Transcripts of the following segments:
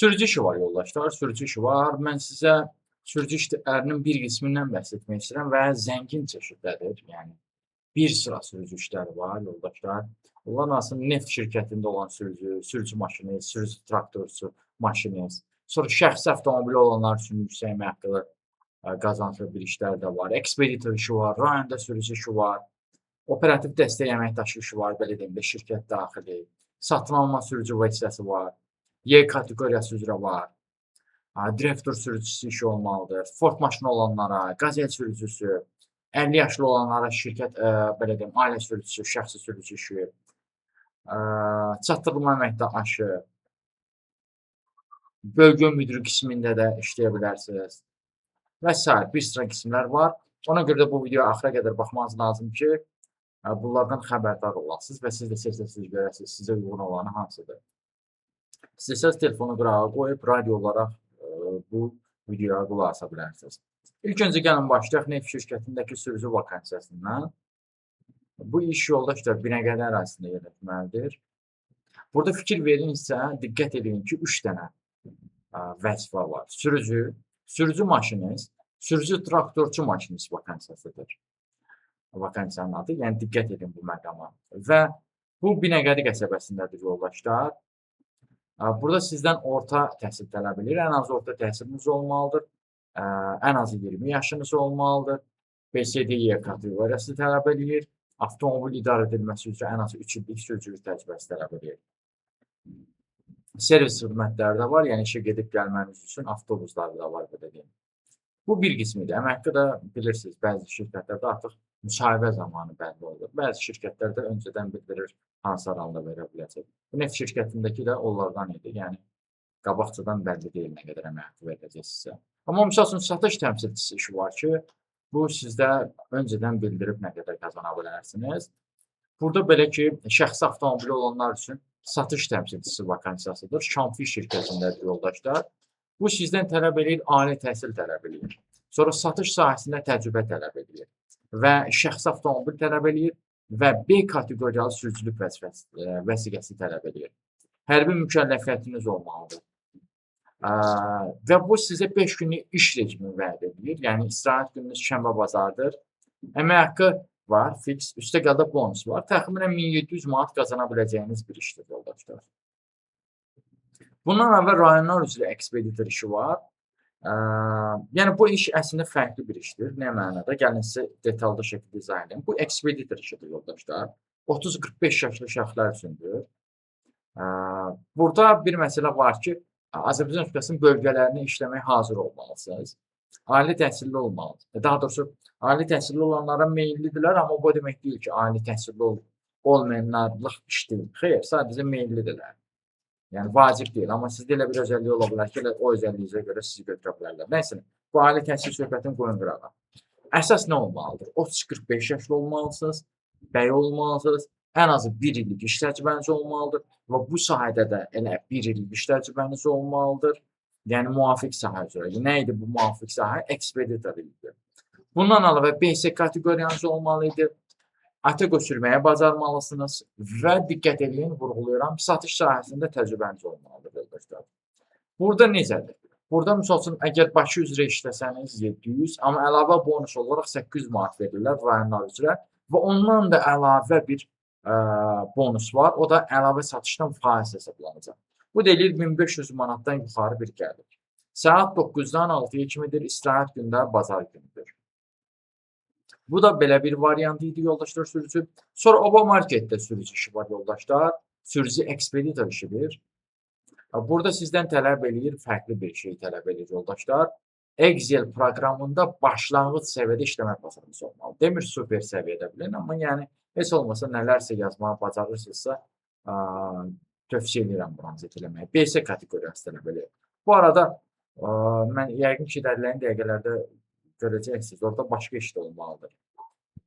Sürücü işi var yoldaşlar, sürücü işi var. Mən sizə sürücü işlərinin bir qismindən bəhs etmək istəyirəm və zəngin çeşidlədir. Yəni bir sıra sürücü işləri var yoldaşlar. Bunlar aslında neft şirkətində olan sürücü, sürücü maşinist, sürücü traktorçusu, maşinist. Sonra şəxsi avtomobili olanlar üçün yüksək məbləğ qazanclı bir işlər də var. Ekspeditor işi var, rayonda sürücü işi var. Operativ dəstək əməkdaşı işi var, belə deyim də, şirkət daxili. Satın alma sürücü vəsiqəsi var. Y kateqoriyası üzrə var. Direktor sürücüsü işi olmalıdır. Ford maşını olanlara, qazel sürücüsü, 50 yaşlı olanlara şirkət, belə deyim, ailə sürücüsü, şəxsi sürücü işi, çatdırılma əməkdaşı, bölgə müdiri qismində də işləyə bilərsiniz və s. bir sıra qismlər var. Ona görə də bu videoya axıra qədər baxmanız lazım ki, bunlardan xəbərdar olasınız və siz də seçəsiniz, görəsiniz, sizə uyğun olanı hansıdır. İstəsəz telefonu qırağa qoyub, radio olaraq bu videoya qulaq asa bilərsiniz. İlk öncə gəlin başlayaq neft şirkətindəki sürücü vakansiyasından. Bu iş yoldaşlar Binəqədi ərazisində yerləşməlidir. Burada fikir verinizsə, diqqət edin ki, 3 dənə vəzifə var. Sürücü, sürücü maşinist, sürücü traktorçu maşinist vakansiyasıdır. Vakansiyanın adı, yəni diqqət edin bu məqama. Və bu Binəqədi qəsəbəsindədir yoldaşlar. Burada sizdən orta təhsil tələb edir. Ən az orta təhsiliniz olmalıdır. Ən az 20 yaşınız olmalıdır. BSD-Y kateqoriyası tələb edir. Avtomobil idarə edilməsi üzrə ən az 3 illik sürücülük təcrübəsi tələb edir. Servis xidmətləri də var, yəni işə gedib gəlməniz üçün avtobuslar da var, belə deyim. Bu bir qismidir. Əmək haqqı da bilirsiniz, bəzi şirkətlərdə artıq müsahibə zamanı bəlli olur. Bəzi şirkətlərdə öncədən bildirir hansı aralığında verə biləcək. Bu neft şirkətindəki də onlardan idi. Yəni qabaqcadan bəlli deyil nə qədər əmək haqqı veriləcək sizə. Amma misal üçün satış təmsilçisi işi var ki, bu sizdə öncədən bildirib nə qədər qazana bilərsiniz. Burada belə ki, şəxsi avtomobili olanlar üçün satış təmsilçisi vakansiyasıdır. Şamfi şirkətindədir yoldaşlar. Bu sizdən tələb edir, ali təhsil tələb edir. Sonra satış sahəsində təcrübə tələb edir və şəxsi avtomobil tələb edir və B kateqoriyalı sürücülük vəsiqəsi tələb edir. Hərbi mükəlləfiyyətiniz olmalıdır. Və bu sizə 5 günlük iş rejimi vəd edir. Yəni istirahət gününüz şənbə bazardır. Əmək haqqı var, fiks, üstə qalda bonus var. Təxminən 1700 manat qazana biləcəyiniz bir işdir yoldaşlar. Bundan əvvəl rayonlar üzrə ekspeditor işi var. Yəni bu iş əslində fərqli bir işdir. Nə mənada? Gəlin sizə detallı şəkildə izah edeyim. Bu ekspeditor işidir yoldaşlar. 30-45 yaşlı şəxslər üçündür. Burada bir məsələ var ki, Azərbaycan Respublikasının bölgələrini işləməyə hazır olmalısınız. Ali təhsilli olmalısınız. Daha doğrusu, ali təhsilli olanlara meyillidirlər, amma bu demək deyil ki, ali təhsilli olmayanlarlıq iş deyil. Xeyr, sadəcə meyillidirlər. Yəni vacib deyil, amma sizdə elə bir özəlliyi ola bilər ki, o özəlliyinizə görə sizi götürə bilərlər. Nəysə, bu ali təhsil söhbətini qoyun qırağa. Əsas nə olmalıdır? 30-45 yaşlı olmalısınız, bəy olmalısınız, ən azı 1 illik iş təcrübəniz olmalıdır və bu sahədə də elə 1 illik iş təcrübəniz olmalıdır. Yəni müvafiq sahə üzrə. Nə idi bu müvafiq sahə? Ekspeditor idi. Bundan əlavə BS kateqoriyanız olmalı idi. ATEGO sürməyə bacarmalısınız və diqqət edin, vurğulayıram, satış sahəsində təcrübəniz olmalıdır yoldaşlar. Burada necədir? Burada misal üçün, əgər Bakı üzrə işləsəniz 700, amma əlavə bonus olaraq 800 manat verirlər rayonlar üzrə və ondan da əlavə bir bonus var, o da əlavə satışdan faiz hesablanacaq. Bu deyilir 1500 manatdan yuxarı bir gəlir. Saat 9-dan 6-ya kimidir, istirahət gündə bazar günüdür. Bu da belə bir variant idi yoldaşlar sürücü. Sonra Oba marketdə sürücü işi var yoldaşlar. Sürücü ekspeditor işidir. Burada sizdən tələb edir, fərqli bir şey tələb edir yoldaşlar. Excel proqramında başlanğıc səviyyədə işləmək bacarığınız olmalı. Demir super səviyyədə bilin, amma yəni heç olmasa nələrsə yazmağı bacarırsınızsa tövsiyə edirəm buranızı etələməyə. BS kateqoriyası tələb edir. Bu arada mən yəqin ki, ilərləyin dəqiqələrdə görəcəksiniz. Orada başqa iş də olmalıdır.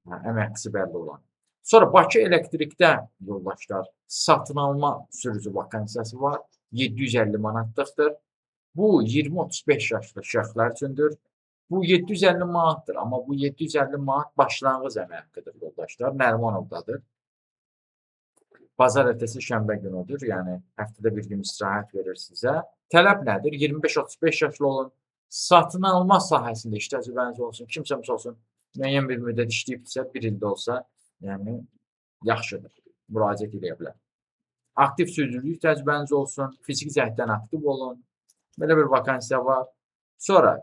Əməkçisi bəlli olan. Sonra Bakı elektrikdə yoldaşlar satın alma sürücü vakansiyası var. 750 manatlıqdır. Bu 20-35 yaşlı şəxslər üçündür. Bu 750 manatdır. Amma bu 750 manat başlanğıc əmək haqqıdır yoldaşlar. Nərmanovdadır. Bazar ertəsi şənbə günüdür. Yəni həftədə bir gün istirahət verir sizə. Tələb nədir? 25-35 yaşlı olun. Satın alma sahəsində iş təcrübəniz olsun. Kimsə misal üçün müəyyən bir müddət işləyibsə, 1 ildə olsa, yəni yaxşıdır. Müraciət edə bilər. Aktiv sürücülük təcrübəniz olsun, fiziki cəhətdən aktiv olun. Belə bir vakansiya var. Sonra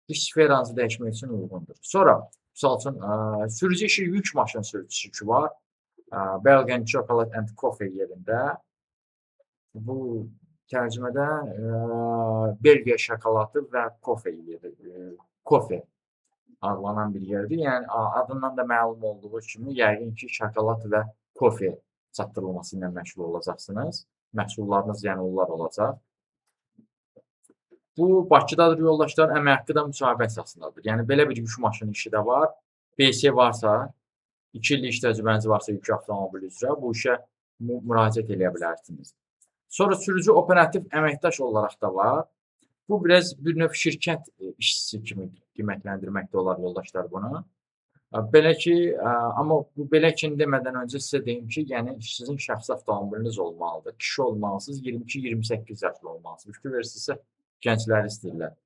iş sferanızı dəyişmək üçün uyğundur. Sonra misal üçün sürücü işi yük maşın sürücüsü işi var. Belgian Chocolate and Coffee yerində. Bu tərcümədə Belgiya şokolatı və kofe yeri, kofe adlanan bir yerdir. Yəni adından da məlum olduğu kimi yəqin ki, şokolat və kofe çatdırılması ilə məşğul olacaqsınız. Məhsullarınız yəni onlar olacaq. Bu Bakıdadır yoldaşlar, əmək haqqı da müsahibə əsasındadır. Yəni belə bir yük maşını işi də var. BS varsa, 2 illik iş təcrübəniz varsa yük avtomobili üzrə bu işə müraciət edə bilərsiniz. Sonra sürücü operativ əməkdaş olaraq da var. Bu biraz bir növ şirkət işçisi kimi qiymətləndirməkdə olar yoldaşlar bunu. Belə ki, amma bu belə ki demədən öncə sizə deyim ki, yəni sizin şəxsi avtomobiliniz olmalıdır. Kişi olmalısınız, 22-28 yaşlı olmalısınız. Fikir verirsinizsə gəncləri istəyirlər.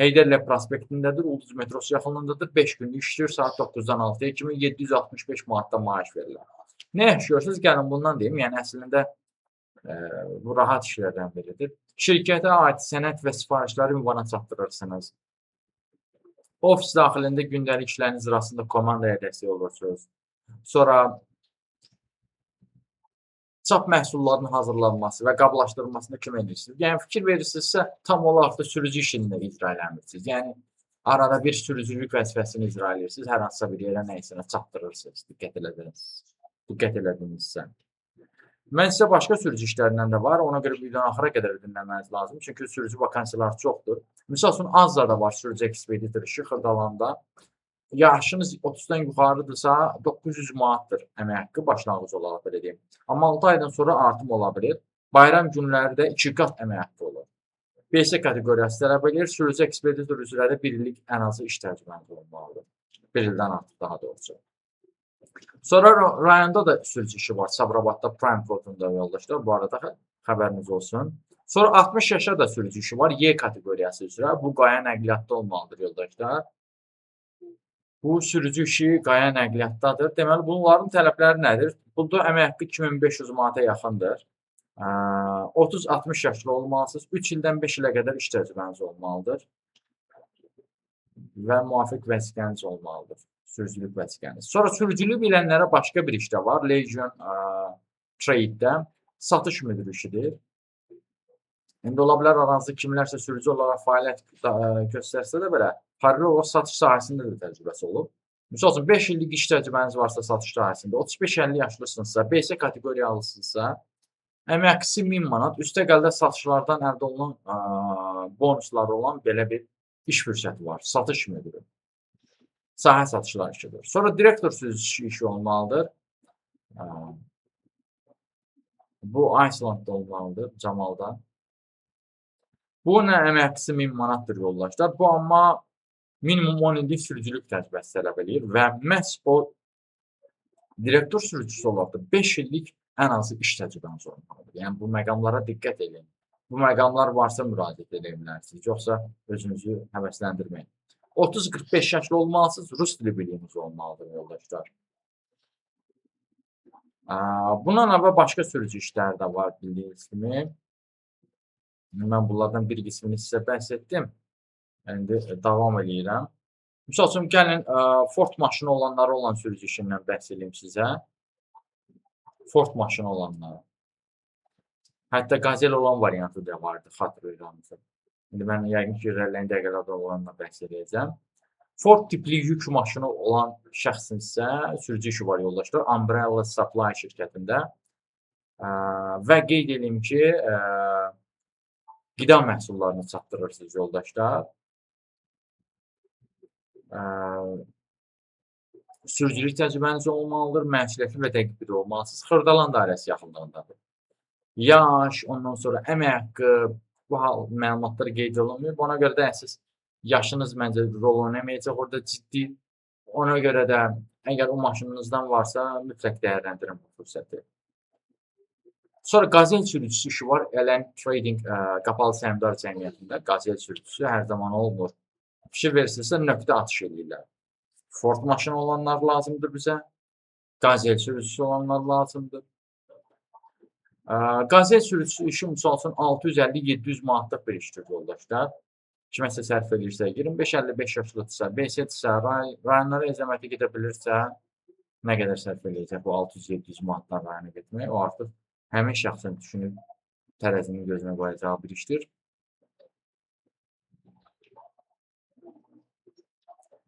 Heydərlə prospektindədir, Ulduz metrosu yaxınlığındadır. 5 günlük işləyir, saat 9-dan 6-ya kimi 765 manatdan maaş verirlər. Nə yaşayırsınız? Gəlin bundan deyim. Yəni əslində bu rahat işlərdən biridir. Şirkətə aid sənəd və sifarişləri ünvana çatdırırsınız. Ofis daxilində gündəlik işlərin icrasında komandaya dəstək olursunuz. Sonra çap məhsullarının hazırlanması və qablaşdırılmasında kömək edirsiniz. Yəni fikir verirsinizsə, tam olaraq da sürücü işini icra eləmirsiniz. Yəni arada bir sürücülük vəzifəsini icra edirsiniz, hər hansısa bir yerə nəyisə çatdırırsınız. Diqqət elədinizsə. Mən sizə başqa sürücü işlərindən də var. Ona görə videonun axıra qədər dinləməniz lazım. Çünki sürücü vakansiyaları çoxdur. Misal üçün Azada var sürücü ekspeditor işi Xırdalanda. Yaşınız 30-dan yuxarıdırsa 900 manatdır əmək haqqı başlanğıc olaraq belə deyim. Amma 6 aydan sonra artım ola bilir. Bayram günləri də 2 qat əmək haqqı olur. BS kateqoriyası tələb edir. Sürücü ekspeditor üzrə də 1 illik ən azı iş təcrübəniz olmalıdır. 1 ildən artıq daha doğrusu. Sonra rayonda da sürücü işi var. Sabirabadda Prime kodunda yoldaşlar. Bu arada xəbəriniz olsun. Sonra 60 yaşa da sürücü işi var. Y kateqoriyası üzrə. Bu qaya nəqliyyatda olmalıdır yoldaşlar. Bu sürücü işi qaya nəqliyyatdadır. Deməli, bunların tələbləri nədir? Burada əmək haqqı 2500 manata yaxındır. 30-60 yaşlı olmalısınız. 3 ildən 5 ilə qədər iş təcrübəniz olmalıdır. Və müvafiq vəsiqəniz olmalıdır. Sürücülük vəsiqəniz. Sonra sürücülük bilənlərə başqa bir iş də var. Legion Trade-də satış müdürü işidir. İndi ola bilər aranızda kimlərsə sürücü olaraq fəaliyyət göstərsə də belə, paralel olaraq satış sahəsində də təcrübəsi olub. Misal üçün 5 illik iş təcrübəniz varsa satış sahəsində, 35-50 yaşlısınızsa, BS kateqoriyalısınızsa, əmək haqqısı 1000 manat, üstə gəldə satışlardan əldə olunan bonusları olan belə bir iş fürsəti var. Satış müdürü. Sahə satışlar işidir. Sonra direktor sürücü işi olmalıdır. Bu Icelandda olmalıdır, Camalda. Bu nə əmək haqqısı 1000 manatdır yoldaşlar. Bu amma minimum 10 illik sürücülük təcrübəsi tələb edir və məhz o direktor sürücüsü olaraq da 5 illik ən azı iş təcrübəniz olmalıdır. Yəni bu məqamlara diqqət edin. Bu məqamlar varsa müraciət edə bilərsiniz. Yoxsa özünüzü həvəsləndirməyin. 30-45 yaşlı olmalısınız, rus dili bilginiz olmalıdır yoldaşlar. Bundan əvvəl başqa sürücü işləri də var bildiyiniz kimi. Mən bunlardan bir qismini sizə bəhs etdim. İndi davam edirəm. Misal üçün, gəlin Ford maşını olanları olan sürücü işindən bəhs edeyim sizə. Ford maşını olanları. Hətta Gazelle olan variantı da vardı, xatırlayıramızda. İndi mən yəqin ki, irəliləyən dəqiqələrdə olanla bəhs edəcəm. Ford tipli yük maşını olan şəxsin isə sürücü işi var yoldaşlar. Umbrella Supply şirkətində. Və qeyd edeyim ki, qida məhsullarını çatdırırsınız yoldaşlar. Sürücülük təcrübəniz olmalıdır, məsuliyyətli və dəqiq biri olmalısınız. Xırdalan dairəsi yaxınlığındadır. Yaş, ondan sonra əmək haqqı, bu məlumatları qeyd olunmuyor. Ona görə də siz yaşınız məncə rol oynamayacaq orada ciddi. Ona görə də Əgər o maşınınızdan varsa, mütləq dəyərləndirin bu fürsəti. Sonra qazel sürücüsü işi var. Elen Trading qapalı səhmdar cəmiyyətində qazel sürücüsü hər zaman olmur. Fikir verirsinizsə, nöqtə atış eləyirlər. Ford maşını olanlar lazımdır bizə. Qazel sürücüsü olanlar lazımdır. Qazel sürücüsü işi misal üçün 650-700 manatlıq bir işdir yoldaşlar. Kiməsə sərf edirsə, 25-55 yaşlıdırsa, BS-dirsə, rayonlara əzəməti gedə bilirsə, nə qədər sərf eləyəcək bu 600-700 manatdan rayona getmək? O artıq həmin şəxsin düşünüb tərəzinin gözünə qoyacağı bir işdir.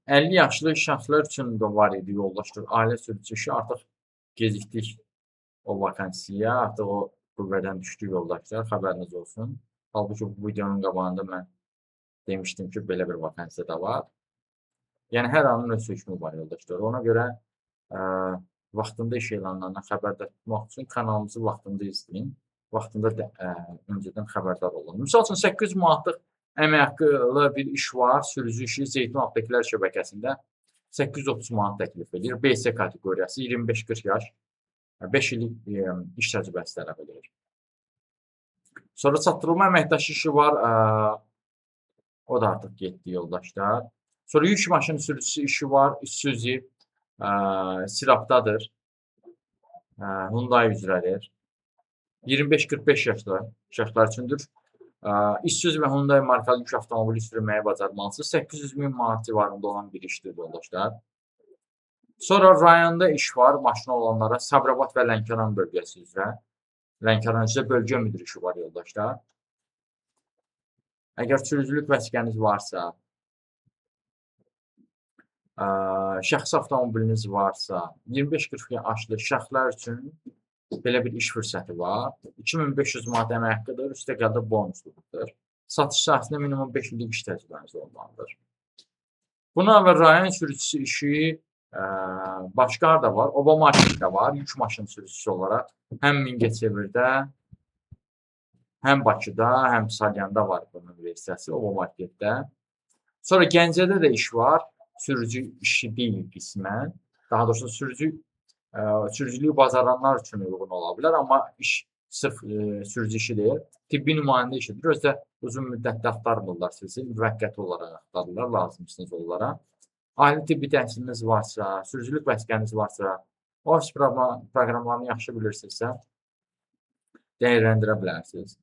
50 yaşlı şəxslər üçün də var idi yoldaşlar. Ailə sürücü işi artıq gecikdik o vakansiyaya, artıq o qüvvədən düşdü yoldaşlar, xəbəriniz olsun. Halbuki bu videonun qabağında mən demişdim ki, belə bir vakansiya da var. Yəni, hər anın öz hökmü var yoldaşlar. Ona görə vaxtında iş elanlarından xəbərdar tutmaq üçün kanalımızı vaxtında izləyin. Vaxtında öncədən xəbərdar olun. Misal üçün, 800 manatlıq əmək haqqılı bir iş var. Sürücü işi Zeytun Apteklər şəbəkəsində 830 manat təklif edir. BS kateqoriyası 25-40 yaş. 5 illik iş təcrübəsi tələb edir. Sonra çatdırılma əməkdaşı işi var. O da artıq getdi yoldaşlar. Sonra yük maşını sürücüsü işi var. Isuzu Sirapdadır. Hyundai üzrədir. 25-45 yaşlar üçündür. Isuzu və Hyundai markalı yük avtomobili sürməyə bacarmalısınız. 800 min manat civarında olan bir işdir yoldaşlar. Sonra rayonda iş var maşını olanlara. Sabirabad və Lənkəran bölgəsi üzrə. Lənkəran üzrə bölgə müdiri işi var yoldaşlar. Əgər sürücülük vəsiqəniz varsa, şəxsi avtomobiliniz varsa, 25-40 yaşlı şəxslər üçün belə bir iş fürsəti var. 2500 manat əmək haqqıdır, üstə gəldə bonusludur. Satış sahəsində minimum 5 illik iş təcrübəniz olmalıdır. Buna və rayon sürücüsü işi başqa da var. Oba marketdə var, yük maşını sürücüsü olaraq. Həm Mingəçevirdə, həm Bakıda, həm Salyanda var bunun versiyası Oba marketdə. Sonra Gəncədə də iş var. Sürücü işi deyil qismən. Daha doğrusu sürücülüyü bacaranlar üçün uyğun ola bilər, amma iş sırf sürücü işi deyil. Tibbi nümayəndə işidir. Özdə uzun müddətdə axtarmırlar sizi, müvəqqəti olaraq axtarırlar, lazımsınız onlara. Ali tibbi təhsiliniz varsa, sürücülük vəsiqəniz varsa, ofis proqramlarını yaxşı bilirsinizsə, dəyərləndirə bilərsiniz.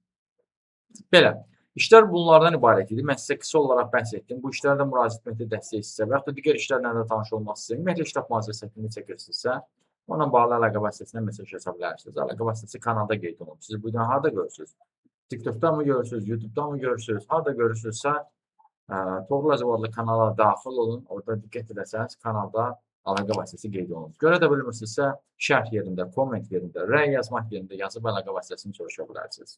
Belə. İşlər bunlardan ibarət idi. Mən sizə qısa olaraq bəhs etdim. Bu işlərdə müraciət etməkdə dəstək istəyirsə və yaxud da digər işlərlə də tanış olmaq istəyirsə, ümumiyyətlə iş tapma səhvini çəkirsinizsə, onunla bağlı əlaqə vasitəsilə mesaj yaza bilərsiniz. Əlaqə vasitəsi kanalda qeyd olunub. Siz bu videonu harada görürsünüz? TikTokda mı görürsünüz? YouTube'da mı görürsünüz? Harada görürsünüzsə, Toğrul Əcəb adlı kanala daxil olun. Orada diqqət edəsəniz, kanalda əlaqə vasitəsi qeyd olunub. Görə də bilmirsinizsə, şərh yerində, komment yerində, rəy yazmaq yerində yazıb əlaqə vasitəsini soruşa bilərsiniz.